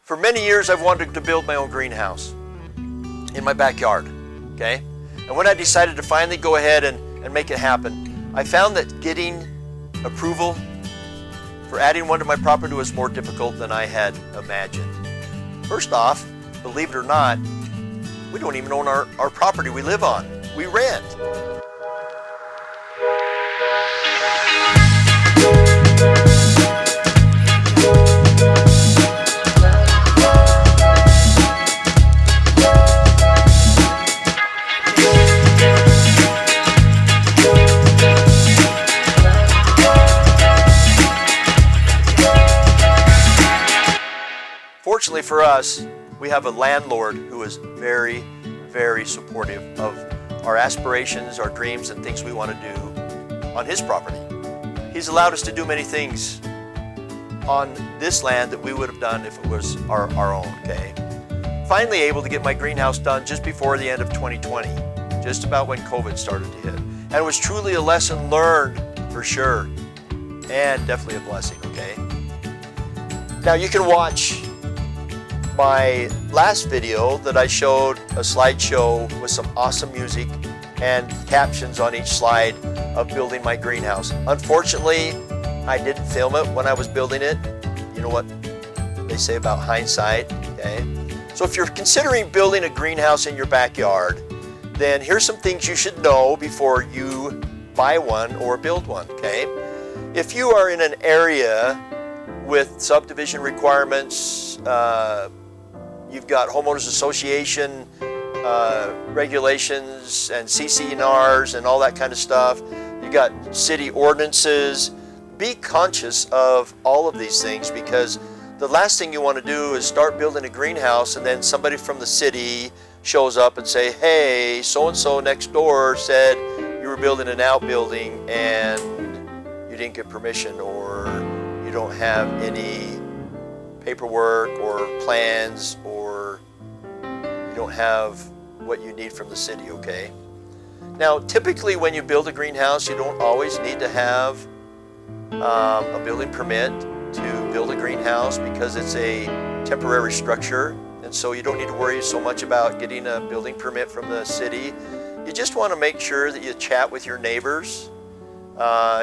For many years, I've wanted to build my own greenhouse in my backyard, okay? And when I decided to finally go ahead and make it happen, I found that getting approval for adding one to my property was more difficult than I had imagined. First off, believe it or not, we don't even own our property we live on. We rent. Fortunately for us, we have a landlord who is very, very supportive of our aspirations, our dreams, and things we want to do on his property. He's allowed us to do many things on this land that we would have done if it was our own, okay? Finally able to get my greenhouse done just before the end of 2020, just about when COVID started to hit. And it was truly a lesson learned for sure, and definitely a blessing, okay? Now you can watch my last video that I showed a slideshow with some awesome music and captions on each slide of building my greenhouse. Unfortunately, I didn't film it when I was building it. You know what they say about hindsight, okay? So if you're considering building a greenhouse in your backyard, then here's some things you should know before you buy one or build one, okay? If you are in an area with subdivision requirements, you've got homeowners association regulations and CC&Rs and all that kind of stuff. You've got city ordinances. Be conscious of all of these things, because the last thing you want to do is start building a greenhouse and then somebody from the city shows up and say, hey, so-and-so next door said you were building an outbuilding and you didn't get permission, or you don't have any paperwork or plans, or you don't have what you need from the city, okay? Now, typically when you build a greenhouse, you don't always need to have a building permit to build a greenhouse, because it's a temporary structure, and so you don't need to worry so much about getting a building permit from the city. You just want to make sure that you chat with your neighbors.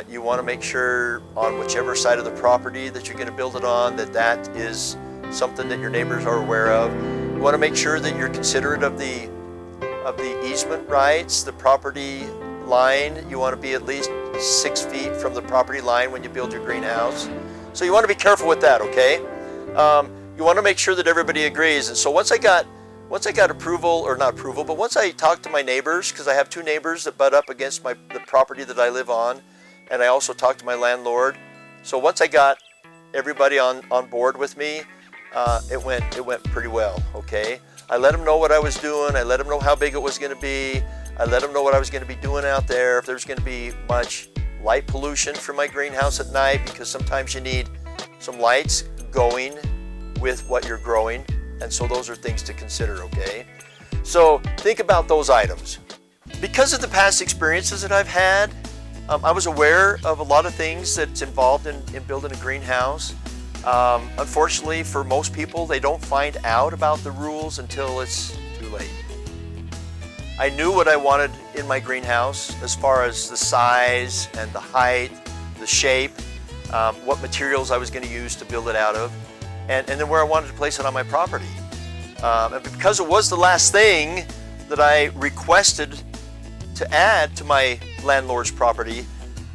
You want to make sure on whichever side of the property that you're going to build it on, that is something that your neighbors are aware of. You want to make sure that you're considerate of the easement rights, the property line. You want to be at least 6 feet from the property line when you build your greenhouse. So you want to be careful with that, okay? You want to make sure that everybody agrees. And so once I got approval, or not approval, but once I talked to my neighbors, because I have 2 neighbors that butt up against the property that I live on, and I also talked to my landlord. So once I got everybody on board with me, it went pretty well, okay? I let them know what I was doing. I let them know how big it was going to be. I let them know what I was going to be doing out there, if there's going to be much light pollution from my greenhouse at night, because sometimes you need some lights going with what you're growing. And so those are things to consider, okay? So think about those items. Because of the past experiences that I've had, I was aware of a lot of things that's involved in building a greenhouse. Unfortunately, for most people, they don't find out about the rules until it's too late. I knew what I wanted in my greenhouse as far as the size and the height, the shape, what materials I was going to use to build it out of, and then where I wanted to place it on my property. And because it was the last thing that I requested to add to my landlord's property,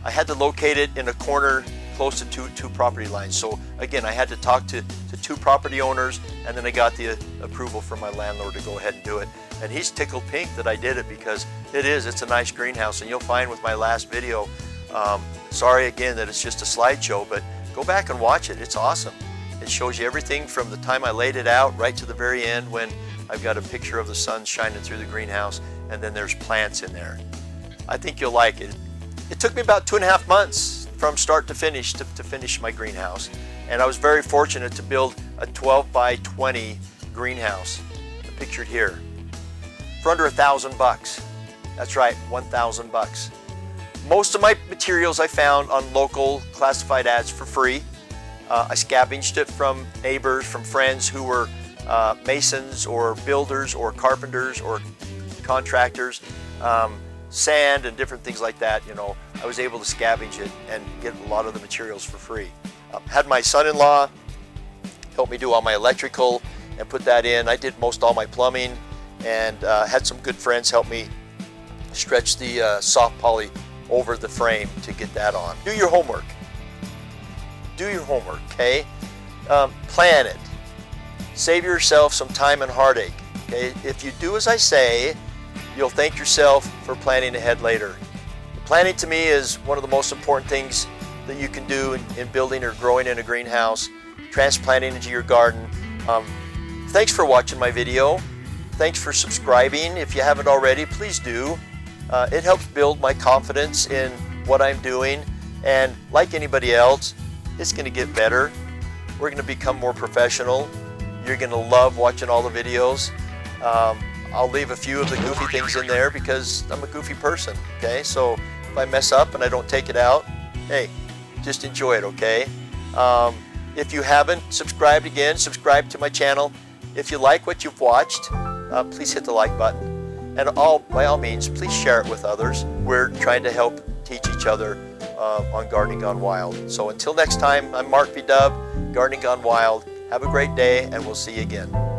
I had to locate it in a corner close to two property lines. So again, I had to talk to 2 property owners, and then I got the approval from my landlord to go ahead and do it. And he's tickled pink that I did it, because it's a nice greenhouse. And you'll find with my last video, sorry again that it's just a slideshow, but go back and watch it. It's awesome. It shows you everything from the time I laid it out right to the very end, when I've got a picture of the sun shining through the greenhouse, and then there's plants in there. I think you'll like it. It took me about 2.5 months from start to finish to finish my greenhouse. And I was very fortunate to build a 12 by 20 greenhouse, pictured here, for under $1,000. That's right, $1,000. Most of my materials I found on local classified ads for free. I scavenged it from neighbors, from friends who were masons or builders or carpenters or contractors, sand and different things like that. You know, I was able to scavenge it and get a lot of the materials for free. Had my son-in-law help me do all my electrical and put that in. I did most all my plumbing, and had some good friends help me stretch the soft poly over the frame to get that on. Do your homework. Do your homework, okay? Plan it. Save yourself some time and heartache, okay? If you do as I say, you'll thank yourself for planning ahead later. Planning to me is one of the most important things that you can do in building or growing in a greenhouse, transplanting into your garden. Thanks for watching my video. Thanks for subscribing. If you haven't already, please do. It helps build my confidence in what I'm doing, and like anybody else, it's going to get better. We're going to become more professional. You're going to love watching all the videos. I'll leave a few of the goofy things in there because I'm a goofy person, okay? So if I mess up and I don't take it out, hey, just enjoy it, okay? If you haven't subscribed again, subscribe to my channel. If you like what you've watched, please hit the like button. And by all means, please share it with others. We're trying to help teach each other on Gardening Gone Wild. So until next time, I'm Mark V. Dub, Gardening Gone Wild. Have a great day, and we'll see you again.